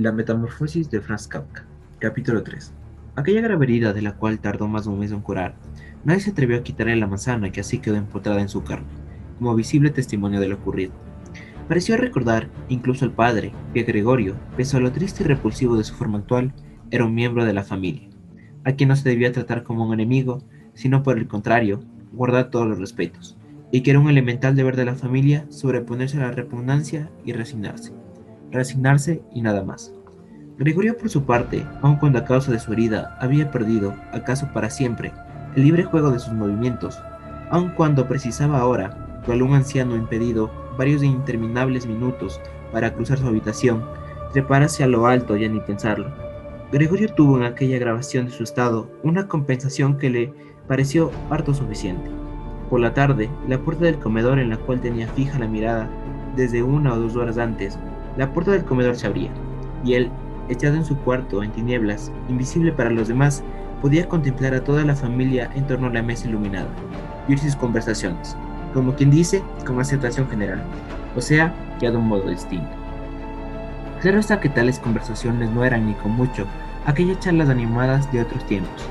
La metamorfosis de Franz Kafka. Capítulo 3. Aquella grave herida de la cual tardó más de un mes en curar, nadie se atrevió a quitarle la manzana que así quedó empotrada en su carne, como visible testimonio de lo ocurrido. Pareció recordar, incluso al padre, que Gregorio, pese a lo triste y repulsivo de su forma actual, era un miembro de la familia, a quien no se debía tratar como un enemigo, sino por el contrario, guardar todos los respetos, y que era un elemental deber de la familia sobreponerse a la repugnancia y resignarse. Resignarse y nada más. Gregorio, por su parte, aun cuando a causa de su herida había perdido, acaso para siempre, el libre juego de sus movimientos, aun cuando precisaba ahora, cual un anciano impedido, varios interminables minutos para cruzar su habitación, trepar hacia lo alto ya ni pensarlo. Gregorio tuvo en aquella grabación de su estado una compensación que le pareció harto suficiente. Por la tarde, la puerta del comedor en la cual tenía fija la mirada desde 1 o 2 horas antes, la puerta del comedor se abría, y él, echado en su cuarto en tinieblas, invisible para los demás, podía contemplar a toda la familia en torno a la mesa iluminada, y oír sus conversaciones, como quien dice, con aceptación general, o sea, ya de un modo distinto. Claro está que tales conversaciones no eran ni con mucho aquellas charlas animadas de otros tiempos,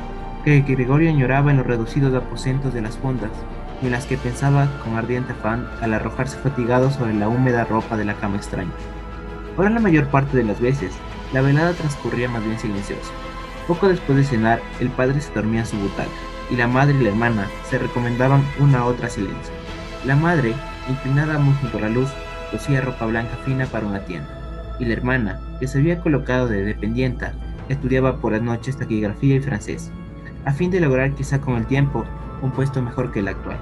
que Gregorio añoraba en los reducidos aposentos de las fondas, y en las que pensaba con ardiente afán al arrojarse fatigado sobre la húmeda ropa de la cama extraña. Ahora la mayor parte de las veces, la velada transcurría más bien silenciosa. Poco después de cenar, el padre se dormía en su butaca, y la madre y la hermana se recomendaban una a otra silencio. La madre, inclinada muy junto a la luz, cosía ropa blanca fina para una tienda, y la hermana, que se había colocado de dependienta, estudiaba por las noches taquigrafía y francés, a fin de lograr quizá con el tiempo un puesto mejor que el actual.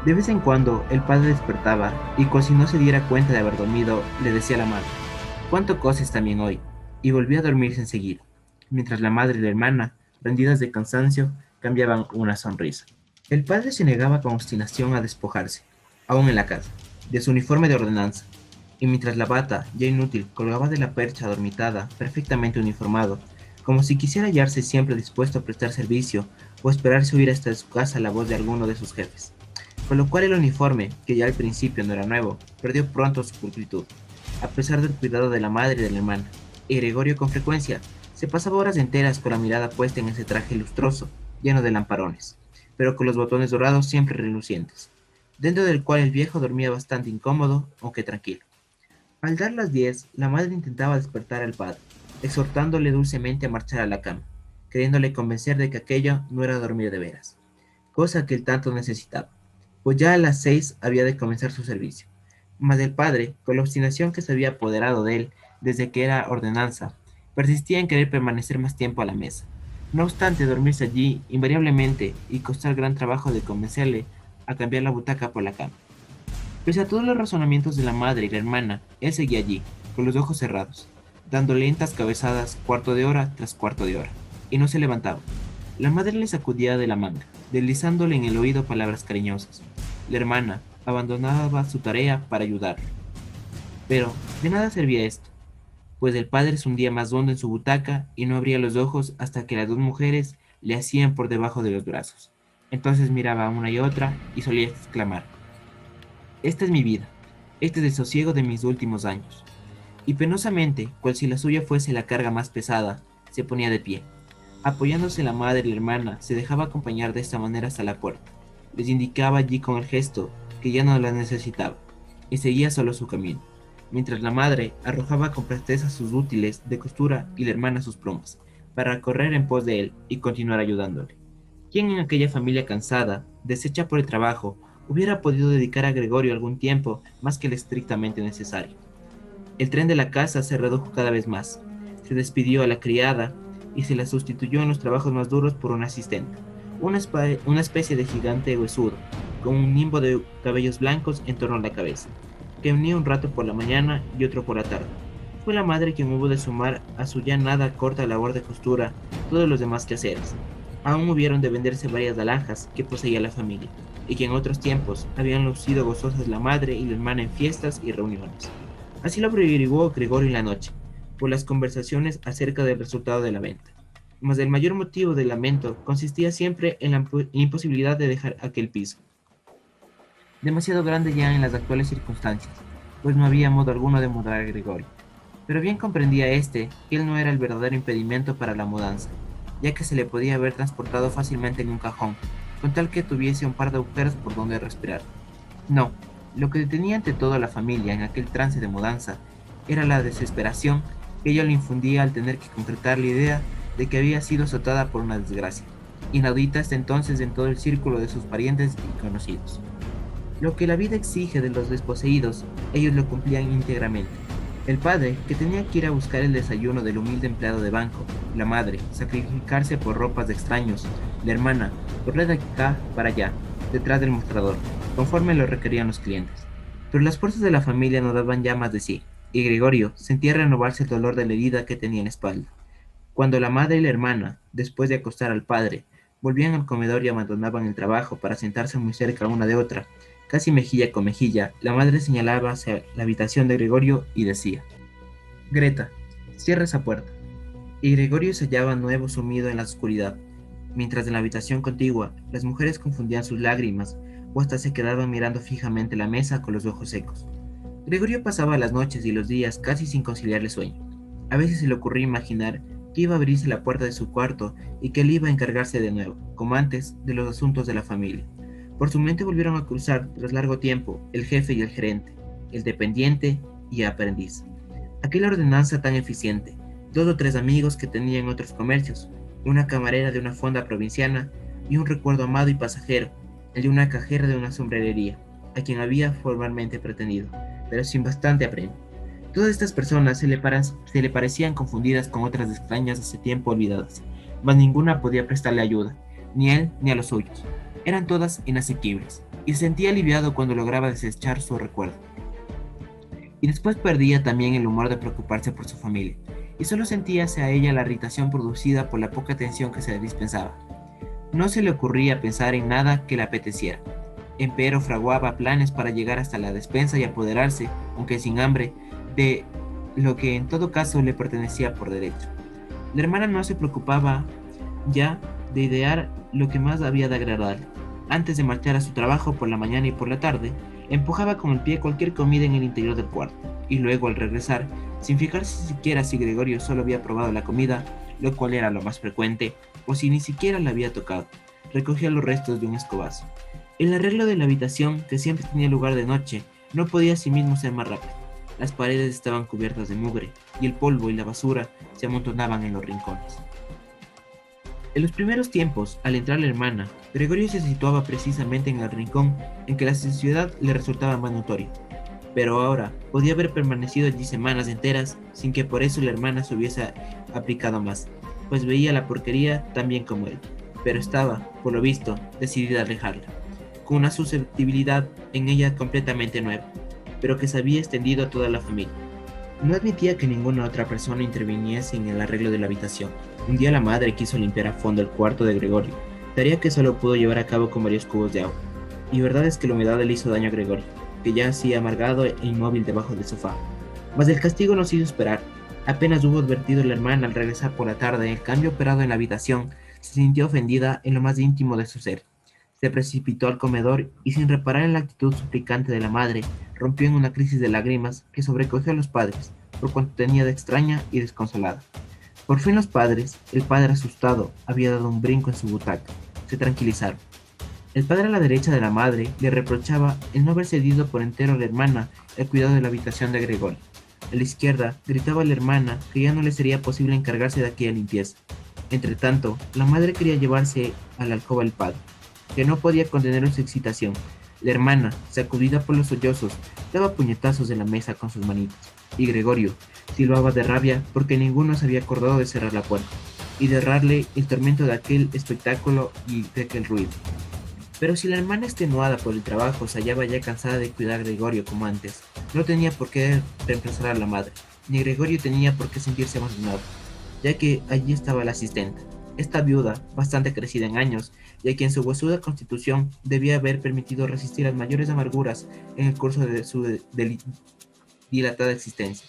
De vez en cuando el padre despertaba y, cual si no se diera cuenta de haber dormido, le decía a la madre: «¿Cuánto coses también hoy?», y volvía a dormirse enseguida, mientras la madre y la hermana, rendidas de cansancio, cambiaban una sonrisa. El padre se negaba con obstinación a despojarse, aún en la casa, de su uniforme de ordenanza, y mientras la bata, ya inútil, colgaba de la percha adormitada, perfectamente uniformado, como si quisiera hallarse siempre dispuesto a prestar servicio o esperarse oír hasta su casa la voz de alguno de sus jefes. Con lo cual el uniforme, que ya al principio no era nuevo, perdió pronto su pulcritud, a pesar del cuidado de la madre y de la hermana, y Gregorio con frecuencia se pasaba horas enteras con la mirada puesta en ese traje lustroso, lleno de lamparones, pero con los botones dorados siempre relucientes, dentro del cual el viejo dormía bastante incómodo, aunque tranquilo. Al dar las 10, la madre intentaba despertar al padre, exhortándole dulcemente a marchar a la cama, queriéndole convencer de que aquello no era dormir de veras, cosa que él tanto necesitaba, pues ya a las 6 había de comenzar su servicio. Mas el padre, con la obstinación que se había apoderado de él desde que era ordenanza, persistía en querer permanecer más tiempo a la mesa. No obstante dormirse allí invariablemente y costar gran trabajo de convencerle a cambiar la butaca por la cama. Pese a todos los razonamientos de la madre y la hermana, él seguía allí, con los ojos cerrados, dando lentas cabezadas cuarto de hora tras cuarto de hora, y no se levantaba. La madre le sacudía de la manga, deslizándole en el oído palabras cariñosas. La hermana abandonaba su tarea para ayudarlo. Pero de nada servía esto, pues el padre se hundía más hondo en su butaca y no abría los ojos hasta que las dos mujeres le hacían por debajo de los brazos. Entonces miraba a una y otra y solía exclamar: «Esta es mi vida, este es el sosiego de mis últimos años». Y penosamente, cual si la suya fuese la carga más pesada, se ponía de pie. Apoyándose la madre y la hermana, se dejaba acompañar de esta manera hasta la puerta. Les indicaba allí con el gesto que ya no las necesitaba, y seguía solo su camino, mientras la madre arrojaba con presteza sus útiles de costura y la hermana sus plumas, para correr en pos de él y continuar ayudándole. ¿Quién en aquella familia cansada, deshecha por el trabajo, hubiera podido dedicar a Gregorio algún tiempo más que el estrictamente necesario? El tren de la casa se redujo cada vez más. Se despidió a la criada y se la sustituyó en los trabajos más duros por un asistente, una especie de gigante huesudo, con un nimbo de cabellos blancos en torno a la cabeza, que unía un rato por la mañana y otro por la tarde. Fue la madre quien hubo de sumar a su ya nada corta labor de costura todos los demás quehaceres. Aún hubieron de venderse varias alhajas que poseía la familia, y que en otros tiempos habían lucido gozosas la madre y la hermana en fiestas y reuniones. Así lo averiguó Gregorio en la noche, por las conversaciones acerca del resultado de la venta. Mas el mayor motivo del lamento consistía siempre en la imposibilidad de dejar aquel piso, demasiado grande ya en las actuales circunstancias, pues no había modo alguno de mudar a Gregorio. Pero bien comprendía que él no era el verdadero impedimento para la mudanza, ya que se le podía haber transportado fácilmente en un cajón, con tal que tuviese un par de agujeros por donde respirar. No, lo que detenía ante todo a la familia en aquel trance de mudanza era la desesperación que ella le infundía al tener que concretar la idea de que había sido azotada por una desgracia, inaudita hasta entonces en todo el círculo de sus parientes y conocidos. Lo que la vida exige de los desposeídos, ellos lo cumplían íntegramente. El padre, que tenía que ir a buscar el desayuno del humilde empleado de banco; la madre, sacrificarse por ropas de extraños; la hermana, correr de acá para allá, detrás del mostrador, conforme lo requerían los clientes. Pero las fuerzas de la familia no daban ya más de sí, y Gregorio sentía renovarse el dolor de la herida que tenía en la espalda. Cuando la madre y la hermana, después de acostar al padre, volvían al comedor y abandonaban el trabajo para sentarse muy cerca una de otra, casi mejilla con mejilla, la madre señalaba hacia la habitación de Gregorio y decía: «Greta, cierra esa puerta». Y Gregorio se hallaba nuevo sumido en la oscuridad, mientras en la habitación contigua las mujeres confundían sus lágrimas o hasta se quedaban mirando fijamente la mesa con los ojos secos. Gregorio pasaba las noches y los días casi sin conciliar el sueño. A veces se le ocurría imaginar que iba a abrirse la puerta de su cuarto y que él iba a encargarse de nuevo, como antes, de los asuntos de la familia. Por su mente volvieron a cruzar, tras largo tiempo, el jefe y el gerente, el dependiente y aprendiz. Aquella ordenanza tan eficiente, 2 o 3 amigos que tenían otros comercios, una camarera de una fonda provinciana y un recuerdo amado y pasajero, el de una cajera de una sombrerería, a quien había formalmente pretendido, pero sin bastante apremio. Todas estas personas se le parecían confundidas con otras extrañas hace tiempo olvidadas, mas ninguna podía prestarle ayuda, ni a él ni a los suyos. Eran todas inasequibles, y se sentía aliviado cuando lograba desechar su recuerdo. Y después perdía también el humor de preocuparse por su familia, y solo sentía hacia ella la irritación producida por la poca atención que se le dispensaba. No se le ocurría pensar en nada que le apeteciera. Empero fraguaba planes para llegar hasta la despensa y apoderarse, aunque sin hambre, de lo que en todo caso le pertenecía por derecho. La hermana no se preocupaba ya de idear lo que más había de agradarle. Antes de marchar a su trabajo por la mañana y por la tarde, empujaba con el pie cualquier comida en el interior del cuarto, y luego al regresar, sin fijarse siquiera si Gregorio solo había probado la comida, lo cual era lo más frecuente, o si ni siquiera la había tocado, recogía los restos de un escobazo. El arreglo de la habitación, que siempre tenía lugar de noche, no podía asimismo ser más rápido. Las paredes estaban cubiertas de mugre, y el polvo y la basura se amontonaban en los rincones. En los primeros tiempos, al entrar la hermana, Gregorio se situaba precisamente en el rincón en que la suciedad le resultaba más notoria. Pero ahora podía haber permanecido allí semanas enteras sin que por eso la hermana se hubiese aplicado más, pues veía la porquería tan bien como él, pero estaba, por lo visto, decidida a alejarla, con una susceptibilidad en ella completamente nueva, pero que se había extendido a toda la familia. No admitía que ninguna otra persona interviniese en el arreglo de la habitación. Un día la madre quiso limpiar a fondo el cuarto de Gregorio, tarea que solo pudo llevar a cabo con varios cubos de agua, y verdad es que la humedad le hizo daño a Gregorio, que ya hacía amargado e inmóvil debajo del sofá. Mas el castigo no se hizo esperar. Apenas hubo advertido la hermana al regresar por la tarde el cambio operado en la habitación, se sintió ofendida en lo más íntimo de su ser. Se precipitó al comedor y, sin reparar en la actitud suplicante de la madre, rompió en una crisis de lágrimas que sobrecogió a los padres, por cuanto tenía de extraña y desconsolada. Por fin los padres, el padre asustado, había dado un brinco en su butaca. Se tranquilizaron. El padre a la derecha de la madre le reprochaba el no haber cedido por entero a la hermana el cuidado de la habitación de Gregorio. A la izquierda gritaba a la hermana que ya no le sería posible encargarse de aquella limpieza. Entretanto, la madre quería llevarse a la alcoba al padre, que no podía contener su excitación. La hermana, sacudida por los sollozos, daba puñetazos en la mesa con sus manitos, y Gregorio silbaba de rabia porque ninguno se había acordado de cerrar la puerta, y de ahorrarle el tormento de aquel espectáculo y de aquel ruido. Pero si la hermana, extenuada por el trabajo, se hallaba ya cansada de cuidar a Gregorio como antes, no tenía por qué reemplazar a la madre, ni Gregorio tenía por qué sentirse abandonado, ya que allí estaba la asistente. Esta viuda, bastante crecida en años, y a quien su huesuda constitución debía haber permitido resistir las mayores amarguras en el curso de su dilatada existencia.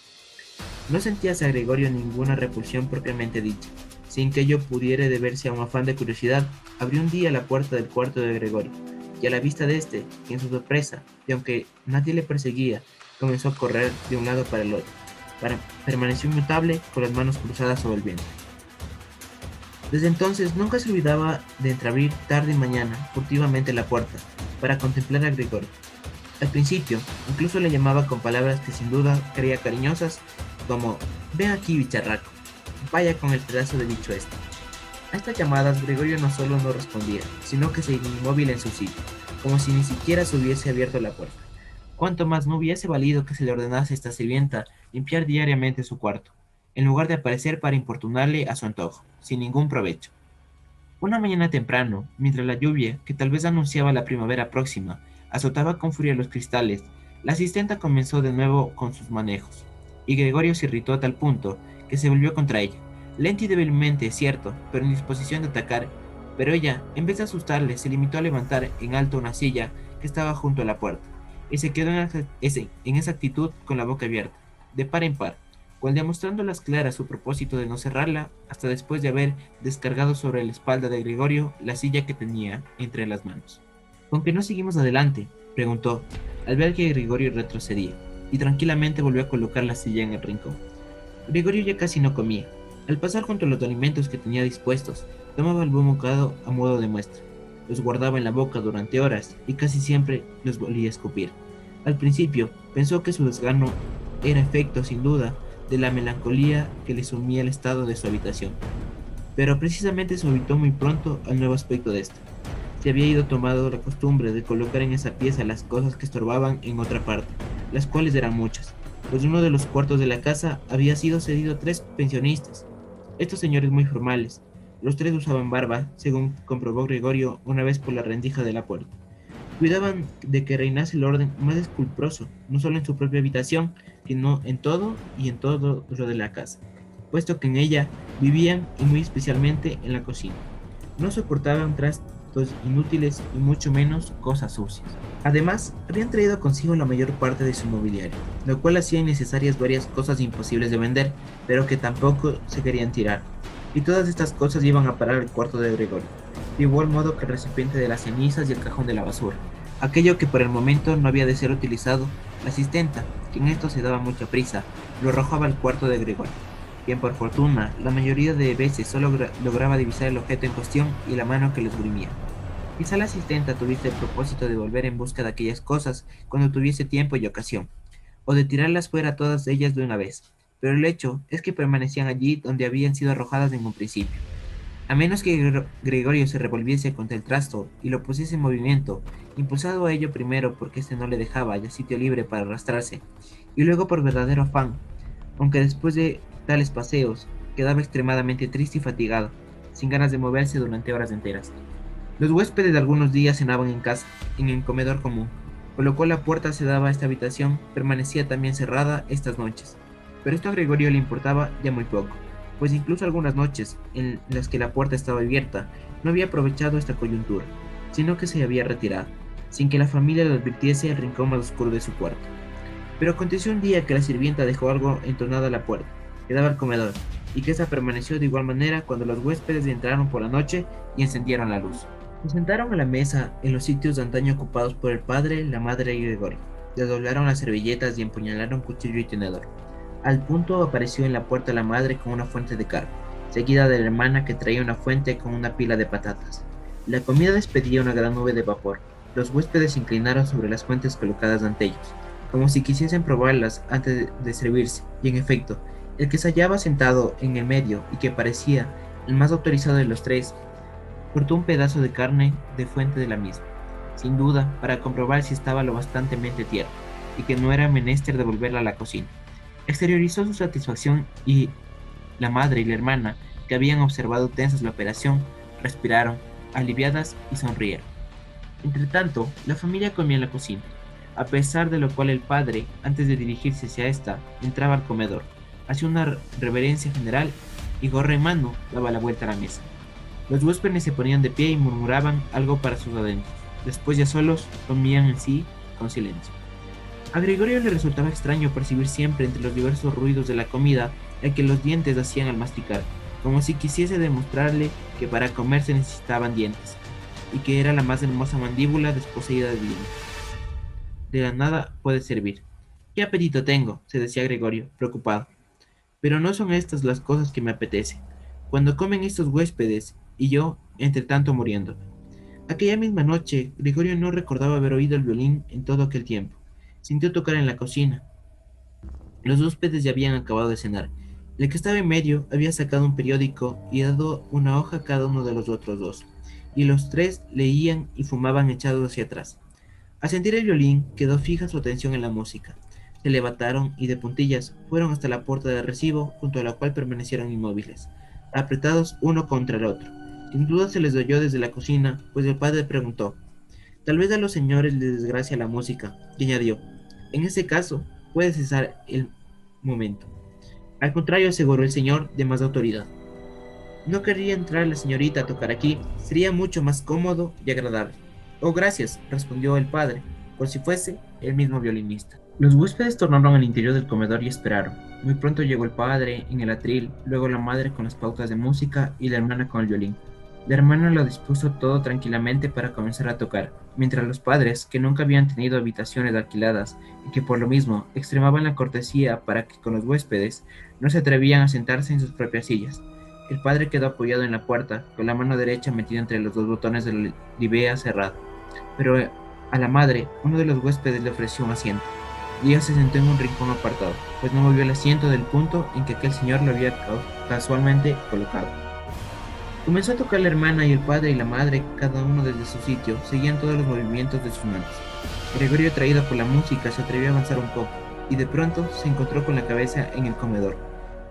No sentía hacia Gregorio ninguna repulsión propiamente dicha. Sin que ello pudiera deberse a un afán de curiosidad, abrió un día la puerta del cuarto de Gregorio, y a la vista de este, y en su sorpresa, y aunque nadie le perseguía, comenzó a correr de un lado para el otro. Permaneció inmutable con las manos cruzadas sobre el vientre. Desde entonces nunca se olvidaba de entreabrir tarde y mañana furtivamente la puerta para contemplar a Gregorio. Al principio, incluso le llamaba con palabras que sin duda creía cariñosas, como «Ven aquí, bicharraco, vaya con el pedazo de bicho este». A estas llamadas Gregorio no solo no respondía, sino que seguía inmóvil en su sitio, como si ni siquiera se hubiese abierto la puerta. Cuanto más no hubiese valido que se le ordenase a esta sirvienta limpiar diariamente su cuarto, en lugar de aparecer para importunarle a su antojo, sin ningún provecho. Una mañana temprano, mientras la lluvia, que tal vez anunciaba la primavera próxima, azotaba con furia los cristales, la asistenta comenzó de nuevo con sus manejos, y Gregorio se irritó a tal punto que se volvió contra ella, lenta y débilmente, es cierto, pero en disposición de atacar, pero ella, en vez de asustarle, se limitó a levantar en alto una silla que estaba junto a la puerta, y se quedó en esa actitud con la boca abierta, de par en par, cual demostrando a las claras su propósito de no cerrarla hasta después de haber descargado sobre la espalda de Gregorio la silla que tenía entre las manos. ¿Con qué no seguimos adelante?, preguntó, al ver que Gregorio retrocedía, y tranquilamente volvió a colocar la silla en el rincón. Gregorio ya casi no comía. Al pasar junto a los alimentos que tenía dispuestos, tomaba el buen bocado a modo de muestra. Los guardaba en la boca durante horas y casi siempre los volvía a escupir. Al principio pensó que su desgano era efecto, sin duda, de la melancolía que le sumía el estado de su habitación, pero precisamente se habituó muy pronto al nuevo aspecto de esta. Se había ido tomando la costumbre de colocar en esa pieza las cosas que estorbaban en otra parte, las cuales eran muchas, pues uno de los cuartos de la casa había sido cedido a 3 pensionistas. Estos señores muy formales, los 3 usaban barba, según comprobó Gregorio una vez por la rendija de la puerta. Cuidaban de que reinase el orden más escrupuloso, no solo en su propia habitación, sino en todo y en todo lo de la casa, puesto que en ella vivían y muy especialmente en la cocina. No soportaban trastos inútiles y mucho menos cosas sucias. Además, habían traído consigo la mayor parte de su mobiliario, lo cual hacía innecesarias varias cosas imposibles de vender, pero que tampoco se querían tirar. Y todas estas cosas iban a parar al cuarto de Gregorio, de igual modo que el recipiente de las cenizas y el cajón de la basura. Aquello que por el momento no había de ser utilizado, la asistenta, que en esto se daba mucha prisa, lo arrojaba al cuarto de Gregorio, quien por fortuna la mayoría de veces solo lograba divisar el objeto en cuestión y la mano que lo esgrimía. Quizá la asistenta tuviese el propósito de volver en busca de aquellas cosas cuando tuviese tiempo y ocasión, o de tirarlas fuera todas ellas de una vez, pero el hecho es que permanecían allí donde habían sido arrojadas en un principio. A menos que Gregorio se revolviese contra el trasto y lo pusiese en movimiento, impulsado a ello primero porque éste no le dejaba ya sitio libre para arrastrarse, y luego por verdadero afán, aunque después de tales paseos quedaba extremadamente triste y fatigado, sin ganas de moverse durante horas enteras. Los huéspedes de algunos días cenaban en casa, en el comedor común, por lo cual la puerta se daba a esta habitación permanecía también cerrada estas noches, pero esto a Gregorio le importaba ya muy poco, pues incluso algunas noches en las que la puerta estaba abierta no había aprovechado esta coyuntura, sino que se había retirado, sin que la familia lo advirtiese al rincón más oscuro de su cuarto. Pero aconteció un día que la sirvienta dejó algo entonada a la puerta, que daba al comedor, y que esta permaneció de igual manera cuando los huéspedes entraron por la noche y encendieron la luz. Se sentaron a la mesa en los sitios de antaño ocupados por el padre, la madre y Gregorio. Desdoblaron las servilletas y empuñalaron cuchillo y tenedor. Al punto apareció en la puerta la madre con una fuente de carne, seguida de la hermana que traía una fuente con una pila de patatas. La comida despedía una gran nube de vapor. Los huéspedes se inclinaron sobre las fuentes colocadas ante ellos, como si quisiesen probarlas antes de servirse, y en efecto, el que se hallaba sentado en el medio y que parecía el más autorizado de los 3, cortó un pedazo de carne de fuente de la misma, sin duda para comprobar si estaba lo bastantemente tierna, y que no era menester devolverla a la cocina. Exteriorizó su satisfacción y la madre y la hermana, que habían observado tensas la operación, respiraron, aliviadas y sonrieron. Entretanto, la familia comía en la cocina, a pesar de lo cual el padre, antes de dirigirse hacia esta, entraba al comedor, hacía una reverencia general y gorra en mano daba la vuelta a la mesa. Los huéspedes se ponían de pie y murmuraban algo para sus adentros. Después ya solos, comían en sí con silencio. A Gregorio le resultaba extraño percibir siempre entre los diversos ruidos de la comida el que los dientes hacían al masticar, como si quisiese demostrarle que para comer se necesitaban dientes, y que era la más hermosa mandíbula desposeída de dientes. De la nada puede servir. ¿Qué apetito tengo?, se decía Gregorio, preocupado. Pero no son estas las cosas que me apetecen. Cuando comen estos huéspedes y yo, entre tanto, muriendo. Aquella misma noche, Gregorio no recordaba haber oído el violín en todo aquel tiempo. Sintió tocar en la cocina. Los huéspedes ya habían acabado de cenar. El que estaba en medio había sacado un periódico y dado una hoja a cada uno de los otros dos, y los tres leían y fumaban echados hacia atrás. Al sentir el violín, quedó fija su atención en la música. Se levantaron y de puntillas fueron hasta la puerta de recibo, junto a la cual permanecieron inmóviles, apretados uno contra el otro. Sin duda se les oyó desde la cocina, pues el padre preguntó: «Tal vez a los señores les desgracia la música», y añadió: «En ese caso, puede cesar el momento». Al contrario, aseguró el señor de más autoridad. «No querría entrar la señorita a tocar aquí, sería mucho más cómodo y agradable». «Oh, gracias», respondió el padre, por si fuese el mismo violinista. Los huéspedes tornaron al interior del comedor y esperaron. Muy pronto llegó el padre en el atril, luego la madre con las pautas de música y la hermana con el violín. La hermana lo dispuso todo tranquilamente para comenzar a tocar, mientras los padres, que nunca habían tenido habitaciones alquiladas y que por lo mismo extremaban la cortesía para que con los huéspedes, no se atrevían a sentarse en sus propias sillas. El padre quedó apoyado en la puerta, con la mano derecha metida entre los dos botones de la libea cerrada. Pero a la madre, uno de los huéspedes le ofreció un asiento, y ella se sentó en un rincón apartado, pues no movió el asiento del punto en que aquel señor lo había casualmente colocado. Comenzó a tocar la hermana y el padre y la madre, cada uno desde su sitio, seguían todos los movimientos de sus manos. Gregorio, atraído por la música, se atrevió a avanzar un poco, y de pronto se encontró con la cabeza en el comedor.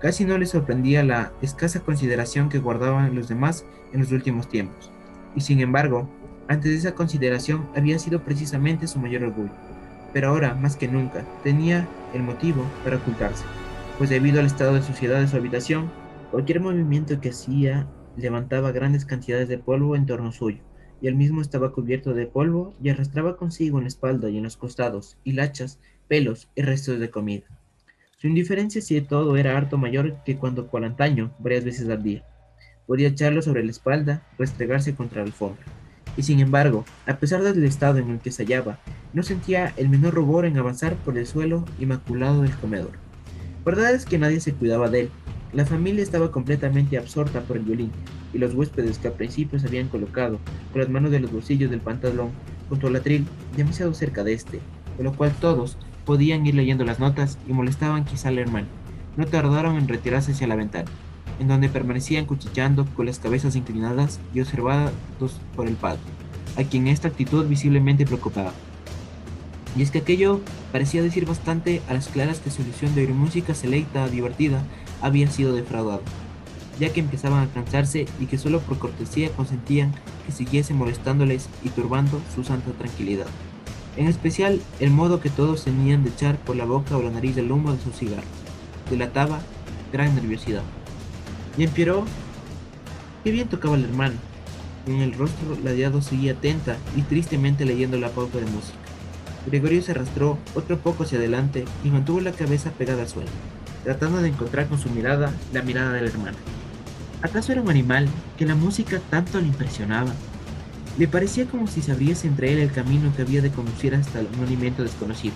Casi no le sorprendía la escasa consideración que guardaban los demás en los últimos tiempos, y sin embargo, antes de esa consideración había sido precisamente su mayor orgullo. Pero ahora, más que nunca, tenía el motivo para ocultarse, pues debido al estado de suciedad de su habitación, cualquier movimiento que hacía levantaba grandes cantidades de polvo en torno suyo, y él mismo estaba cubierto de polvo y arrastraba consigo en la espalda y en los costados hilachas, pelos y restos de comida. Su indiferencia hacia todo era harto mayor que cuando, cual antaño, varias veces al día, podía echarlo sobre la espalda, restregarse contra la alfombra. Y sin embargo, a pesar del estado en el que se hallaba, no sentía el menor rubor en avanzar por el suelo inmaculado del comedor. Verdad es que nadie se cuidaba de él. La familia estaba completamente absorta por el violín, y los huéspedes que al principio se habían colocado con las manos de los bolsillos del pantalón junto al atril, demasiado cerca de este, con lo cual todos podían ir leyendo las notas y molestaban quizá al hermano. No tardaron en retirarse hacia la ventana, en donde permanecían cuchicheando con las cabezas inclinadas y observados por el padre, a quien esta actitud visiblemente preocupaba. Y es que aquello parecía decir bastante a las claras que su ilusión de oír música selecta, divertida, había sido defraudada, ya que empezaban a cansarse y que solo por cortesía consentían que siguiese molestándoles y turbando su santa tranquilidad. En especial, el modo que todos tenían de echar por la boca o la nariz el humo de sus cigarros, delataba gran nerviosidad. Y empeoró, qué bien tocaba el hermano. Con el rostro ladeado seguía atenta y tristemente leyendo la pauta de música. Gregorio se arrastró otro poco hacia adelante y mantuvo la cabeza pegada al suelo, tratando de encontrar con su mirada la mirada del hermano. ¿Acaso era un animal que la música tanto le impresionaba? Le parecía como si se abriese entre él el camino que había de conducir hasta un alimento desconocido,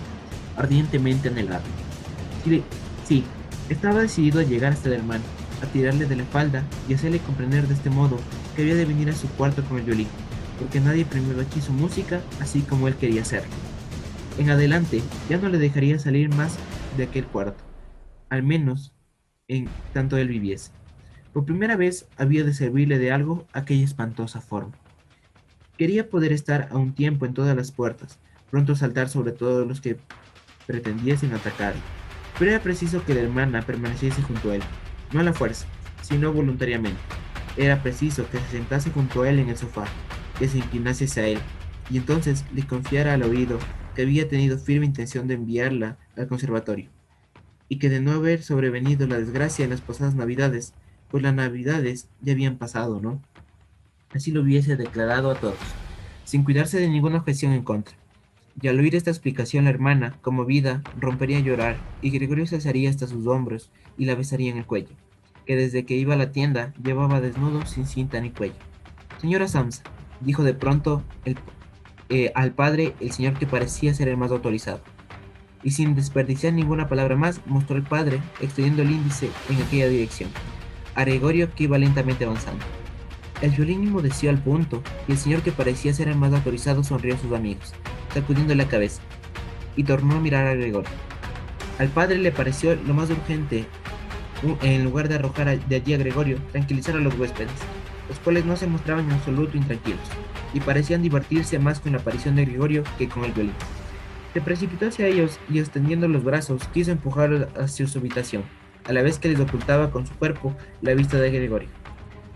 ardientemente anhelado. Sí, sí, estaba decidido a llegar hasta el hermano, a tirarle de la falda y hacerle comprender de este modo que había de venir a su cuarto con el violín, porque nadie premiaba aquí su música así como él quería hacerlo. En adelante ya no le dejaría salir más de aquel cuarto, al menos en tanto él viviese. Por primera vez había de servirle de algo aquella espantosa forma. Quería poder estar a un tiempo en todas las puertas, pronto a saltar sobre todos los que pretendiesen atacarle. Pero era preciso que la hermana permaneciese junto a él, no a la fuerza, sino voluntariamente. Era preciso que se sentase junto a él en el sofá, que se inclinase hacia él, y entonces le confiara al oído que había tenido firme intención de enviarla al conservatorio, y que de no haber sobrevenido la desgracia en las pasadas navidades, pues las navidades ya habían pasado, ¿no? Así lo hubiese declarado a todos, sin cuidarse de ninguna objeción en contra. Y al oír esta explicación la hermana, conmovida, rompería a llorar, y Gregorio se alzaría hasta sus hombros y la besaría en el cuello, que desde que iba a la tienda llevaba desnudo sin cinta ni cuello. Señora Samsa, dijo de pronto al padre el señor que parecía ser el más autorizado. y sin desperdiciar ninguna palabra más, mostró al padre, extendiendo el índice en aquella dirección, a Gregorio, que iba lentamente avanzando. El violín enmudeció al punto, y el señor, que parecía ser el más autorizado, sonrió a sus amigos, sacudiendo la cabeza, y tornó a mirar a Gregorio. Al padre le pareció lo más urgente, en lugar de arrojar de allí a Gregorio, tranquilizar a los huéspedes, los cuales no se mostraban en absoluto intranquilos, y parecían divertirse más con la aparición de Gregorio que con el violín. Se precipitó hacia ellos y, extendiendo los brazos, quiso empujarlos hacia su habitación, a la vez que les ocultaba con su cuerpo la vista de Gregorio.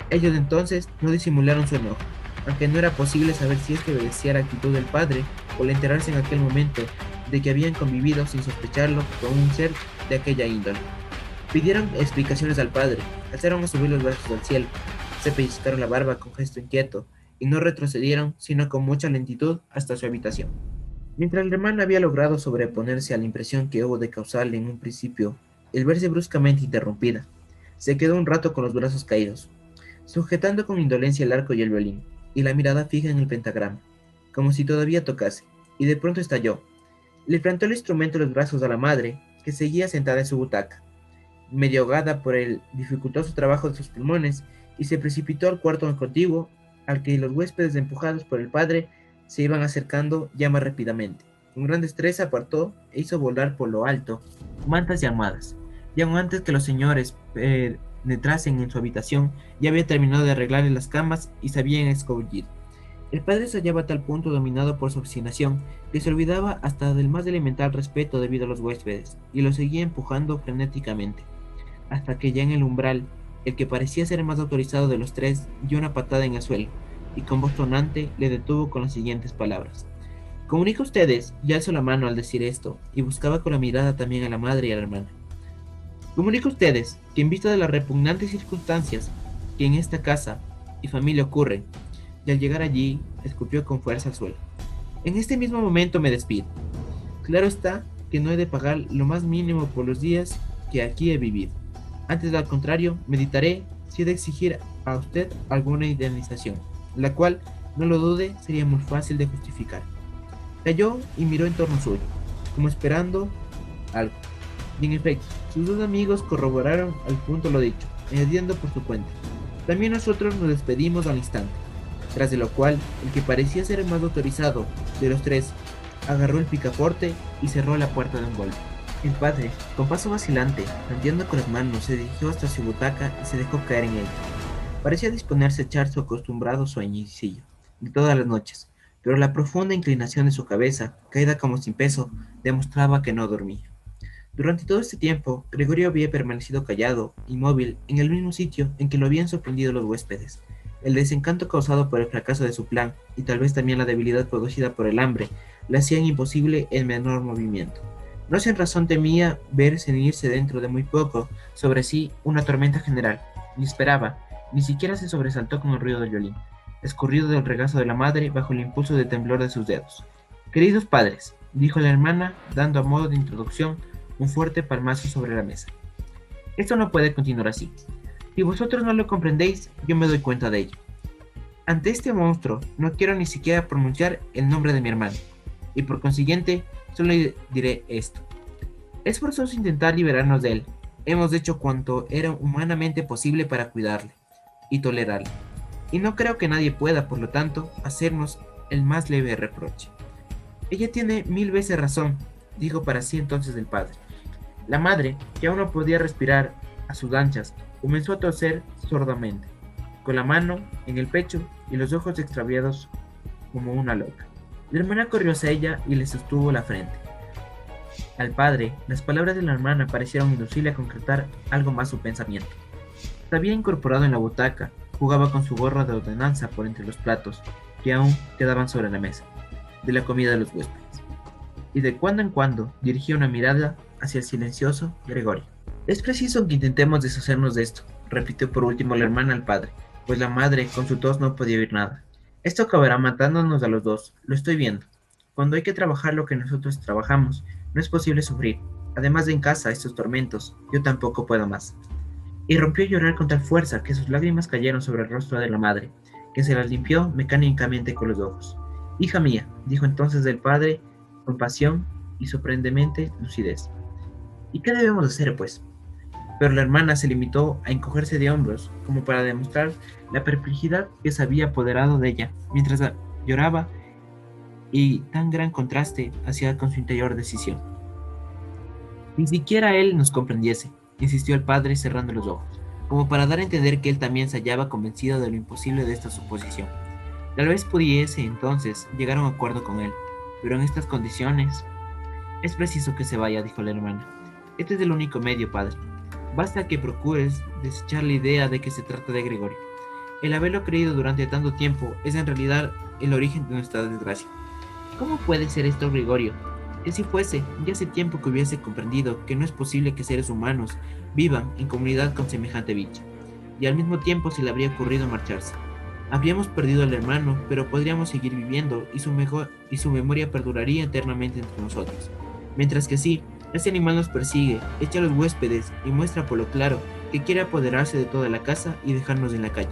Ellos entonces no disimularon su enojo, aunque no era posible saber si este obedecía la actitud del padre o al enterarse en aquel momento de que habían convivido sin sospecharlo con un ser de aquella índole. Pidieron explicaciones al padre, alzaron a subir los brazos al cielo, se pellizcaron la barba con gesto inquieto y no retrocedieron, sino con mucha lentitud, hasta su habitación. Mientras el hermano había logrado sobreponerse a la impresión que hubo de causarle en un principio el verse bruscamente interrumpida, se quedó un rato con los brazos caídos, sujetando con indolencia el arco y el violín, y la mirada fija en el pentagrama, como si todavía tocase, y de pronto estalló. Le plantó el instrumento en los brazos a la madre, que seguía sentada en su butaca, medio ahogada por el dificultoso trabajo de sus pulmones, y se precipitó al cuarto contiguo, al que los huéspedes, empujados por el padre, se iban acercando ya más rápidamente. Con gran destreza apartó e hizo volar por lo alto mantas y almohadas, y aun antes que los señores penetrasen en su habitación, ya había terminado de arreglarle las camas y se habían escabullido. El padre se hallaba a tal punto dominado por su obstinación que se olvidaba hasta del más elemental respeto debido a los huéspedes, y los seguía empujando frenéticamente, hasta que ya en el umbral, el que parecía ser el más autorizado de los tres dio una patada en el suelo, y con voz tonante le detuvo con las siguientes palabras: «Comunico a ustedes», y alzó la mano al decir esto, y buscaba con la mirada también a la madre y a la hermana. «Comunico a ustedes que, en vista de las repugnantes circunstancias que en esta casa y familia ocurren», y al llegar allí, escupió con fuerza al suelo, «en este mismo momento me despido. Claro está que no he de pagar lo más mínimo por los días que aquí he vivido. Antes, al contrario, meditaré si he de exigir a usted alguna indemnización, la cual, no lo dude, sería muy fácil de justificar». Calló y miró en torno suyo, como esperando algo. Y en efecto, sus dos amigos corroboraron al punto lo dicho, añadiendo por su cuenta: «También nosotros nos despedimos al instante», tras de lo cual, el que parecía ser el más autorizado de los tres, agarró el picaporte y cerró la puerta de un golpe. El padre, con paso vacilante, tanteando con las manos, se dirigió hasta su butaca y se dejó caer en ella. Parecía disponerse a echar su acostumbrado sueñecillo de todas las noches, pero la profunda inclinación de su cabeza, caída como sin peso, demostraba que no dormía. Durante todo este tiempo, Gregorio había permanecido callado, inmóvil, en el mismo sitio en que lo habían sorprendido los huéspedes. El desencanto causado por el fracaso de su plan, y tal vez también la debilidad producida por el hambre, le hacían imposible el menor movimiento. No sin razón temía ver cenirse dentro de muy poco sobre sí una tormenta general, ni esperaba, ni siquiera se sobresaltó con el ruido del violín, escurrido del regazo de la madre bajo el impulso de temblor de sus dedos. «Queridos padres», dijo la hermana, dando a modo de introducción un fuerte palmazo sobre la mesa, «esto no puede continuar así. Si vosotros no lo comprendéis, yo me doy cuenta de ello. Ante este monstruo no quiero ni siquiera pronunciar el nombre de mi hermano, y por consiguiente solo diré esto: es forzoso intentar liberarnos de él. Hemos hecho cuanto era humanamente posible para cuidarle y tolerarle, y no creo que nadie pueda, por lo tanto, hacernos el más leve reproche». «Ella tiene 1000 veces razón», dijo para sí entonces el padre. La madre, que aún no podía respirar a sus anchas, comenzó a toser sordamente, con la mano en el pecho y los ojos extraviados como una loca. La hermana corrió hacia ella y le sostuvo la frente. Al padre, las palabras de la hermana parecieron inducirle a concretar algo más su pensamiento. Se había incorporado en la butaca, jugaba con su gorra de ordenanza por entre los platos que aún quedaban sobre la mesa de la comida de los huéspedes, y de cuando en cuando dirigía una mirada hacia el silencioso Gregorio. «Es preciso que intentemos deshacernos de esto», repitió por último la hermana al padre, pues la madre con su tos no podía oír nada. «Esto acabará matándonos a los dos, lo estoy viendo. Cuando hay que trabajar lo que nosotros trabajamos, no es posible sufrir. Además de en casa estos tormentos, yo tampoco puedo más». Y rompió a llorar con tal fuerza que sus lágrimas cayeron sobre el rostro de la madre, que se las limpió mecánicamente con los ojos. «Hija mía», dijo entonces el padre con pasión y sorprendentemente lucidez. ¿Y qué debemos hacer, pues? Pero la hermana se limitó a encogerse de hombros, como para demostrar la perplejidad que se había apoderado de ella, mientras lloraba y tan gran contraste hacía con su interior decisión. Ni siquiera él nos comprendiese, insistió el padre cerrando los ojos, como para dar a entender que él también se hallaba convencido de lo imposible de esta suposición. Tal vez pudiese entonces llegar a un acuerdo con él, pero en estas condiciones es preciso que se vaya, dijo la hermana. Este es el único medio, padre. Basta que procures desechar la idea de que se trata de Gregorio. El haberlo creído durante tanto tiempo es en realidad el origen de nuestra desgracia. ¿Cómo puede ser esto, Gregorio? Que si fuese, ya hace tiempo que hubiese comprendido que no es posible que seres humanos vivan en comunidad con semejante bicho, y al mismo tiempo se le habría ocurrido marcharse. Habríamos perdido al hermano, pero podríamos seguir viviendo y su memoria perduraría eternamente entre nosotros. Mientras que sí, ese animal nos persigue, echa a los huéspedes y muestra por lo claro que quiere apoderarse de toda la casa y dejarnos en la calle.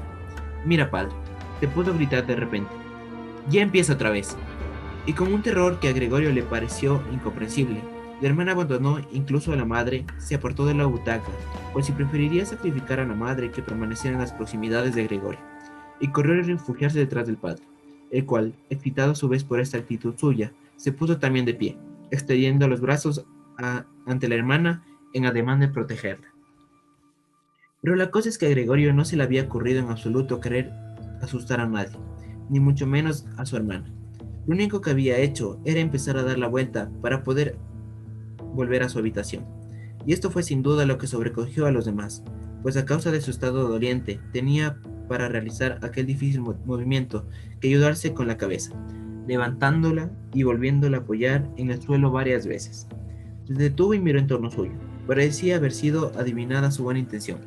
Mira, padre, te puedo gritar de repente. Ya empieza otra vez. Y con un terror que a Gregorio le pareció incomprensible, la hermana abandonó incluso a la madre, se apartó de la butaca, por si preferiría sacrificar a la madre que permanecer en las proximidades de Gregorio, y corrió a refugiarse detrás del padre, el cual, excitado a su vez por esta actitud suya, se puso también de pie, extendiendo los brazos ante la hermana en ademán de protegerla. Pero la cosa es que a Gregorio no se le había ocurrido en absoluto querer asustar a nadie, ni mucho menos a su hermana. Lo único que había hecho era empezar a dar la vuelta para poder volver a su habitación. Y esto fue sin duda lo que sobrecogió a los demás, pues a causa de su estado doliente tenía para realizar aquel difícil movimiento que ayudarse con la cabeza, levantándola y volviéndola a apoyar en el suelo varias veces. Se detuvo y miró en torno suyo. Parecía haber sido adivinada su buena intención.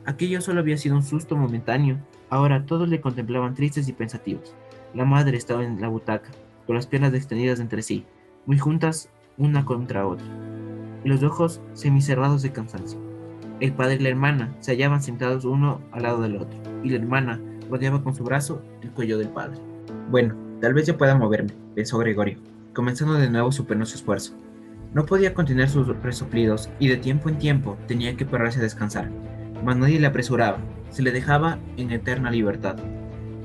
Aquello solo había sido un susto momentáneo. Ahora todos le contemplaban tristes y pensativos. La madre estaba en la butaca, con las piernas extendidas entre sí, muy juntas una contra otra, y los ojos semicerrados de cansancio. El padre y la hermana se hallaban sentados uno al lado del otro, y la hermana rodeaba con su brazo el cuello del padre. Bueno, tal vez yo pueda moverme, pensó Gregorio, comenzando de nuevo su penoso esfuerzo. No podía contener sus resoplidos y de tiempo en tiempo tenía que pararse a descansar, mas nadie le apresuraba, se le dejaba en eterna libertad.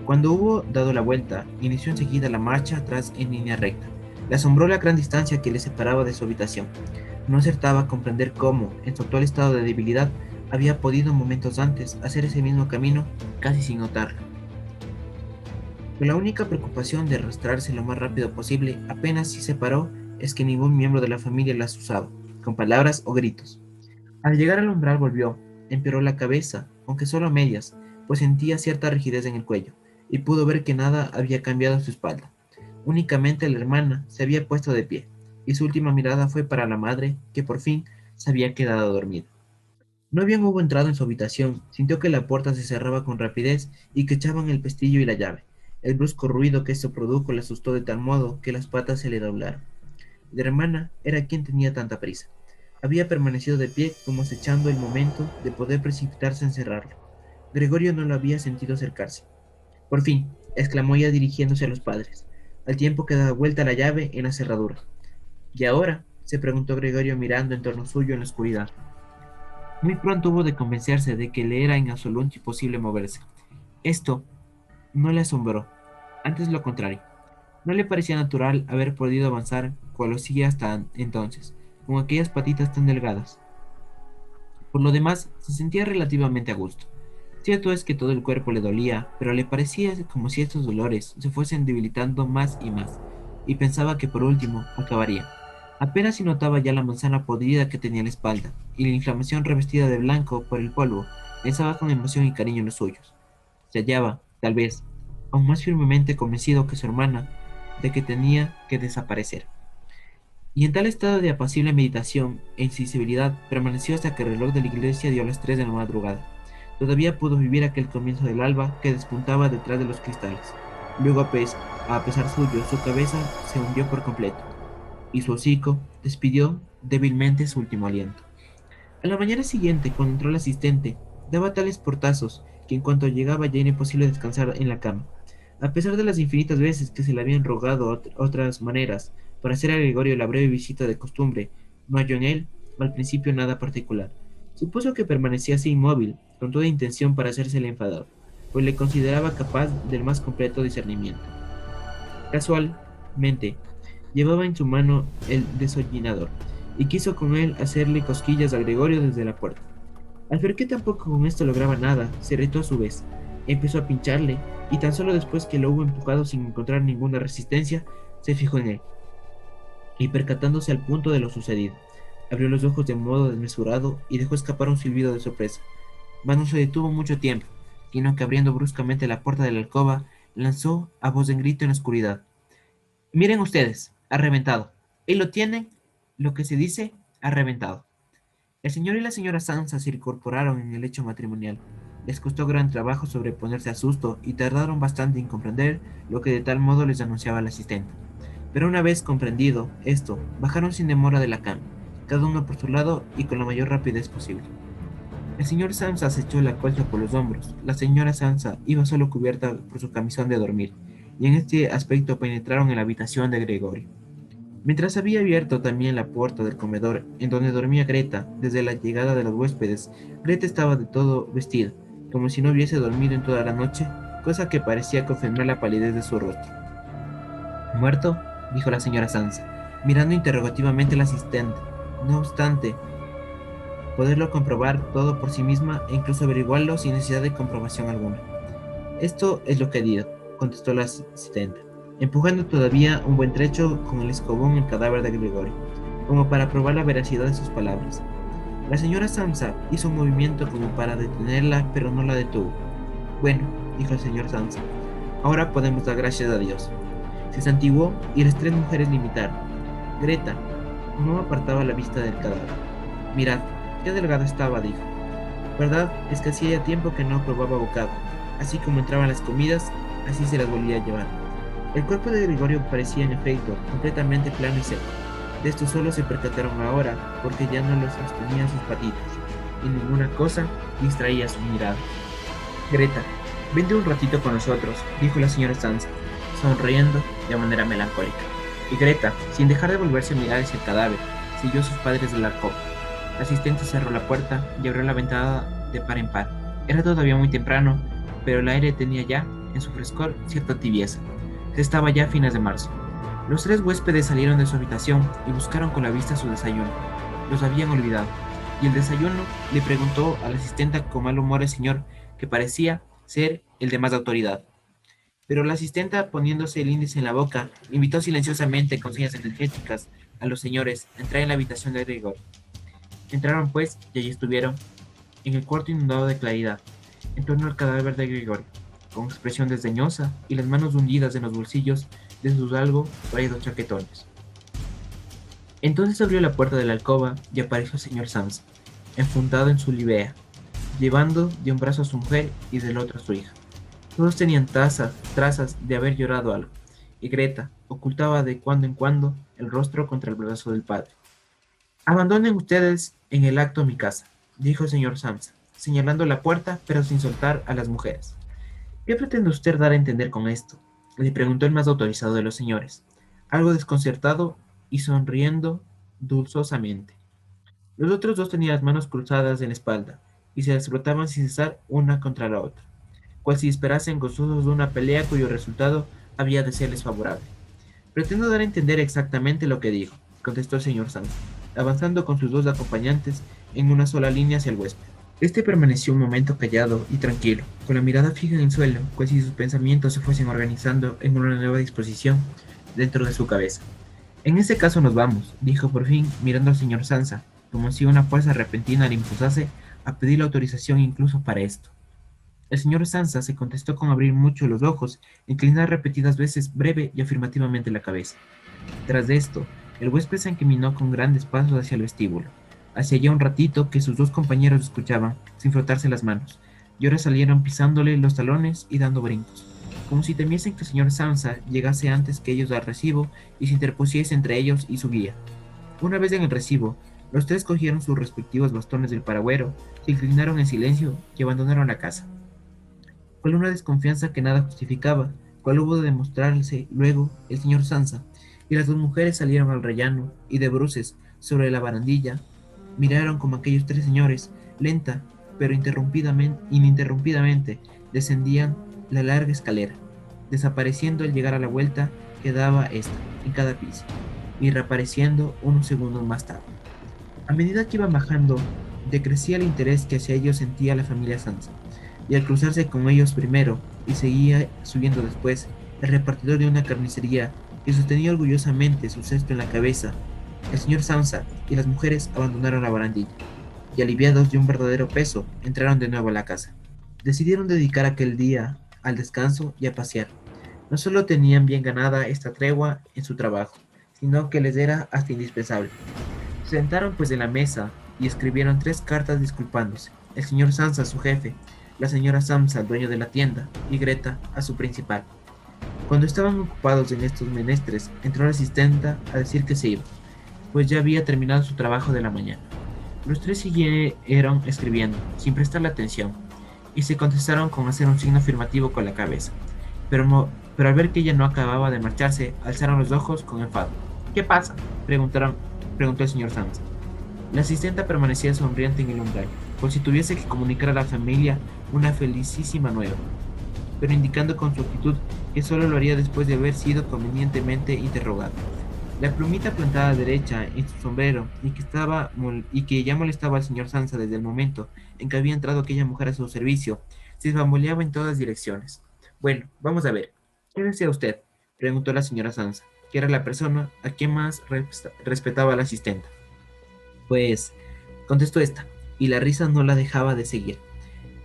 Cuando hubo dado la vuelta, inició enseguida la marcha atrás en línea recta. Le asombró la gran distancia que le separaba de su habitación. No acertaba a comprender cómo, en su actual estado de debilidad, había podido momentos antes hacer ese mismo camino casi sin notarlo. Con la única preocupación de arrastrarse lo más rápido posible, apenas si se paró, es que ningún miembro de la familia la asusaba, con palabras o gritos. Al llegar al umbral volvió, empeoró la cabeza, aunque solo a medias, pues sentía cierta rigidez en el cuello, y pudo ver que nada había cambiado a su espalda. Únicamente la hermana se había puesto de pie, y su última mirada fue para la madre, que por fin se había quedado dormida. No bien hubo entrado en su habitación, sintió que la puerta se cerraba con rapidez y que echaban el pestillo y la llave. El brusco ruido que esto produjo le asustó de tal modo que las patas se le doblaron. La hermana era quien tenía tanta prisa. Había permanecido de pie como acechando el momento de poder precipitarse a encerrarlo. Gregorio no lo había sentido acercarse. Por fin, exclamó ella dirigiéndose a los padres, al tiempo que daba vuelta la llave en la cerradura. ¿Y ahora? Se preguntó Gregorio mirando en torno suyo en la oscuridad. Muy pronto hubo de convencerse de que le era en absoluto imposible moverse. Esto no le asombró, antes lo contrario. No le parecía natural haber podido avanzar cual lo hacía hasta entonces, con aquellas patitas tan delgadas. Por lo demás, se sentía relativamente a gusto. Cierto es que todo el cuerpo le dolía, pero le parecía como si estos dolores se fuesen debilitando más, y pensaba que por último acabaría. Apenas si notaba ya la manzana podrida que tenía en la espalda, y la inflamación revestida de blanco por el polvo, pensaba con emoción y cariño en los suyos. Se hallaba, tal vez, aún más firmemente convencido que su hermana de que tenía que desaparecer. Y en tal estado de apacible meditación e insensibilidad permaneció hasta que el reloj de la iglesia dio las 3 de la madrugada. Todavía pudo vivir aquel comienzo del alba que despuntaba detrás de los cristales. Luego, a pesar suyo, su cabeza se hundió por completo, y su hocico despidió débilmente su último aliento. A la mañana siguiente, cuando entró el asistente, daba tales portazos que en cuanto llegaba ya era imposible descansar en la cama. A pesar de las infinitas veces que se le habían rogado otras maneras, Para hacer a Gregorio la breve visita de costumbre, no halló en él, al principio, nada particular. Supuso que permanecía así inmóvil, con toda intención para hacérsele enfadar, pues le consideraba capaz del más completo discernimiento. Casualmente, llevaba en su mano el desollinador, y quiso con él hacerle cosquillas a Gregorio desde la puerta. Al ver que tampoco con esto lograba nada, se irritó a su vez. Empezó a pincharle, y tan solo después que lo hubo empujado sin encontrar ninguna resistencia, se fijó en él, y percatándose al punto de lo sucedido, abrió los ojos de modo desmesurado y dejó escapar un silbido de sorpresa. Mas no se detuvo mucho tiempo, sino que abriendo bruscamente la puerta de la alcoba, lanzó a voz en grito en la oscuridad: Miren ustedes, ha reventado. Y lo tienen, lo que se dice, ha reventado. El señor y la señora Sansa se incorporaron en el lecho matrimonial. Les costó gran trabajo sobreponerse al susto y tardaron bastante en comprender lo que de tal modo les anunciaba el asistente. Pero una vez comprendido esto, bajaron sin demora de la cama, cada uno por su lado y con la mayor rapidez posible. El señor Sansa se echó la colcha por los hombros. La señora Sansa iba solo cubierta por su camisón de dormir, y en este aspecto penetraron en la habitación de Gregorio. Mientras había abierto también la puerta del comedor en donde dormía Greta desde la llegada de los huéspedes, Greta estaba de todo vestida, como si no hubiese dormido en toda la noche, cosa que parecía confirmar la palidez de su rostro. ¿Muerto?, dijo la señora Sansa, mirando interrogativamente al asistente. No obstante, poderlo comprobar todo por sí misma e incluso averiguarlo sin necesidad de comprobación alguna. Esto es lo que digo, contestó la asistente, empujando todavía un buen trecho con el escobón el cadáver de Gregorio, como para probar la veracidad de sus palabras. La señora Sansa hizo un movimiento como para detenerla, pero no la detuvo. Bueno, dijo el señor Sansa, ahora podemos dar gracias a Dios. Se santiguó y las tres mujeres le imitaron. Greta no apartaba la vista del cadáver. Mirad, qué delgado estaba, dijo. Verdad es que hacía ya tiempo que no probaba bocado. Así como entraban las comidas, así se las volvía a llevar. El cuerpo de Gregorio parecía en efecto completamente plano y seco. De esto solo se percataron ahora, porque ya no los sostenían sus patitas, y ninguna cosa distraía su mirada. Greta, vente un ratito con nosotros, dijo la señora Sansa, sonriendo de manera melancólica. Y Greta, sin dejar de volverse a mirar hacia el cadáver, siguió a sus padres de la alcoba. La asistente cerró la puerta y abrió la ventana de par en par. Era todavía muy temprano, pero el aire tenía ya, en su frescor, cierta tibieza. Se estaba ya a fines de marzo. Los tres huéspedes salieron de su habitación y buscaron con la vista su desayuno. Los habían olvidado, y el desayuno le preguntó al asistente con mal humor el señor, que parecía ser el de más autoridad. Pero la asistenta, poniéndose el índice en la boca, invitó silenciosamente con señas energéticas a los señores a entrar en la habitación de Gregorio. Entraron pues, y allí estuvieron, en el cuarto inundado de claridad, en torno al cadáver de Gregorio, con expresión desdeñosa y las manos hundidas en los bolsillos de sus algo traídos chaquetones. Entonces abrió la puerta de la alcoba y apareció el señor Sansa, enfundado en su librea, llevando de un brazo a su mujer y del otro a su hija. Todos tenían trazas de haber llorado algo, y Greta ocultaba de cuando en cuando el rostro contra el brazo del padre. Abandonen ustedes en el acto mi casa, dijo el señor Sansa, señalando la puerta, pero sin soltar a las mujeres. ¿Qué pretende usted dar a entender con esto?, le preguntó el más autorizado de los señores, algo desconcertado y sonriendo dulzosamente. Los otros dos tenían las manos cruzadas en la espalda, y se las frotaban sin cesar una contra la otra, cual si esperasen gozosos de una pelea cuyo resultado había de serles favorable. Pretendo dar a entender exactamente lo que dijo, contestó el señor Sansa, avanzando con sus dos acompañantes en una sola línea hacia el huésped. Este permaneció un momento callado y tranquilo, con la mirada fija en el suelo, cual si sus pensamientos se fuesen organizando en una nueva disposición dentro de su cabeza. En ese caso nos vamos, dijo por fin, mirando al señor Sansa, como si una fuerza repentina le impulsase a pedir la autorización incluso para esto. El señor Sansa se contestó con abrir mucho los ojos, inclinar repetidas veces breve y afirmativamente la cabeza. Tras de esto, el huésped se encaminó con grandes pasos hacia el vestíbulo. Hacía ya un ratito que sus dos compañeros escuchaban, sin frotarse las manos, y ahora salieron pisándole los talones y dando brincos, como si temiesen que el señor Sansa llegase antes que ellos al recibo y se interpusiese entre ellos y su guía. Una vez en el recibo, los tres cogieron sus respectivos bastones del paragüero, se inclinaron en silencio y abandonaron la casa. Con una desconfianza que nada justificaba, cual hubo de demostrarse luego el señor Sansa, y las dos mujeres salieron al rellano y de bruces sobre la barandilla miraron como aquellos tres señores, lenta pero ininterrumpidamente, descendían la larga escalera, desapareciendo al llegar a la vuelta que daba esta en cada piso, y reapareciendo unos segundos más tarde. A medida que iban bajando, decrecía el interés que hacia ellos sentía la familia Sansa, y al cruzarse con ellos primero y seguía subiendo después, el repartidor de una carnicería que sostenía orgullosamente su cesto en la cabeza, el señor Sansa y las mujeres abandonaron la barandilla, y aliviados de un verdadero peso, entraron de nuevo a la casa. Decidieron dedicar aquel día al descanso y a pasear. No solo tenían bien ganada esta tregua en su trabajo, sino que les era hasta indispensable. Se sentaron pues en la mesa y escribieron 3 cartas disculpándose. El señor Sansa a su jefe, la señora Sansa al dueño de la tienda y Greta a su principal. Cuando estaban ocupados en estos menesteres, entró la asistenta a decir que se iba, pues ya había terminado su trabajo de la mañana. Los tres siguieron escribiendo, sin prestarle atención, y se contestaron con hacer un signo afirmativo con la cabeza. Pero al ver que ella no acababa de marcharse, alzaron los ojos con enfado. ¿Qué pasa? Preguntó el señor Sansa. La asistenta permanecía sonriente en el umbral, como si tuviese que comunicar a la familia una felicísima nueva, pero indicando con su actitud que solo lo haría después de haber sido convenientemente interrogado. La plumita plantada derecha en su sombrero y que ya molestaba al señor Sansa desde el momento en que había entrado aquella mujer a su servicio, se bamboleaba en todas direcciones. Bueno, vamos a ver. ¿Quién desea usted? Preguntó la señora Sansa, que era la persona a quien más respetaba la asistenta. Pues, contestó esta, y la risa no la dejaba de seguir.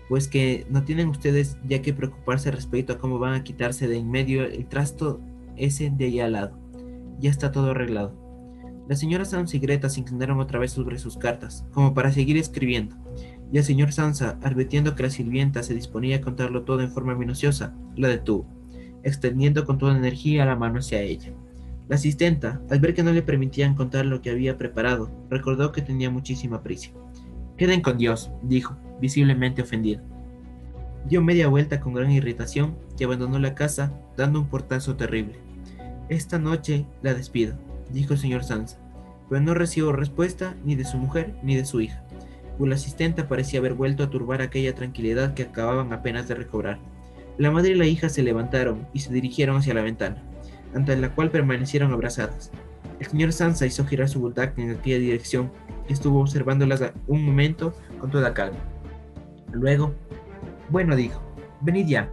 Pues que no tienen ustedes ya que preocuparse respecto a cómo van a quitarse de en medio el trasto ese de allá al lado. Ya está todo arreglado. La señora Sansa y Greta se inclinaron otra vez sobre sus cartas, como para seguir escribiendo, y el señor Sansa, advirtiendo que la sirvienta se disponía a contarlo todo en forma minuciosa, la detuvo, extendiendo con toda energía la mano hacia ella. La asistenta, al ver que no le permitían contar lo que había preparado, recordó que tenía muchísima prisa. Queden con Dios, dijo, visiblemente ofendida. Dio media vuelta con gran irritación y abandonó la casa, dando un portazo terrible. Esta noche la despido, dijo el señor Sansa, pero no recibo respuesta ni de su mujer ni de su hija, pues la asistenta parecía haber vuelto a turbar aquella tranquilidad que acababan apenas de recobrar. La madre y la hija se levantaron y se dirigieron hacia la ventana, ante la cual permanecieron abrazadas. El señor Sansa hizo girar su butaca en aquella dirección y estuvo observándolas un momento con toda calma. Luego, bueno, dijo, venid ya,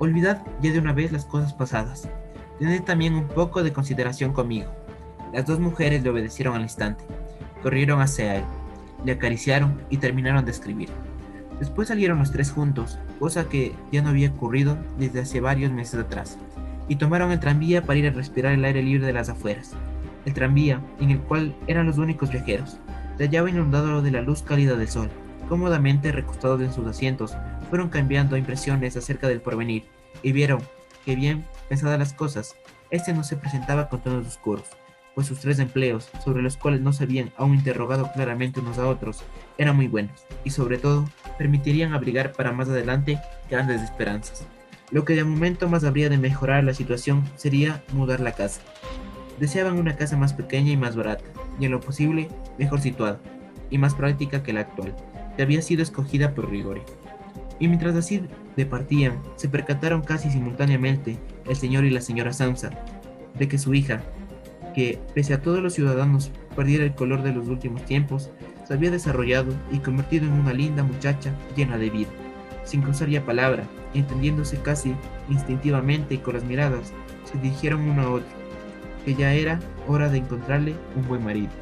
olvidad ya de una vez las cosas pasadas. Tened también un poco de consideración conmigo. Las dos mujeres le obedecieron al instante. Corrieron hacia él, le acariciaron y terminaron de escribir. Después salieron los tres juntos, cosa que ya no había ocurrido desde hace varios meses atrás, y tomaron el tranvía para ir a respirar el aire libre de las afueras. El tranvía, en el cual eran los únicos viajeros, se hallaba inundado de la luz cálida del sol. Cómodamente recostados en sus asientos, fueron cambiando impresiones acerca del porvenir, y vieron que bien pensadas las cosas, este no se presentaba con tonos oscuros, pues sus 3 empleos, sobre los cuales no se habían aún interrogado claramente unos a otros, eran muy buenos, y sobre todo, permitirían abrigar para más adelante grandes esperanzas. Lo que de momento más habría de mejorar la situación sería mudar la casa. Deseaban una casa más pequeña y más barata, y en lo posible, mejor situada, y más práctica que la actual, que había sido escogida por Grigori. Y mientras así departían, se percataron casi simultáneamente el señor y la señora Sansa de que su hija, que pese a todos los ciudadanos perdiera el color de los últimos tiempos, se había desarrollado y convertido en una linda muchacha llena de vida, sin cruzar ya palabra, entendiéndose casi instintivamente y con las miradas, se dirigieron uno a otro, que ya era hora de encontrarle un buen marido.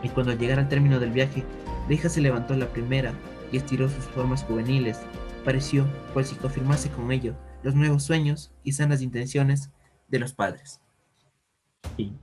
Y cuando al llegar al término del viaje, la hija se levantó la primera y estiró sus formas juveniles. Pareció cual si confirmase con ello los nuevos sueños y sanas intenciones de los padres. Fin.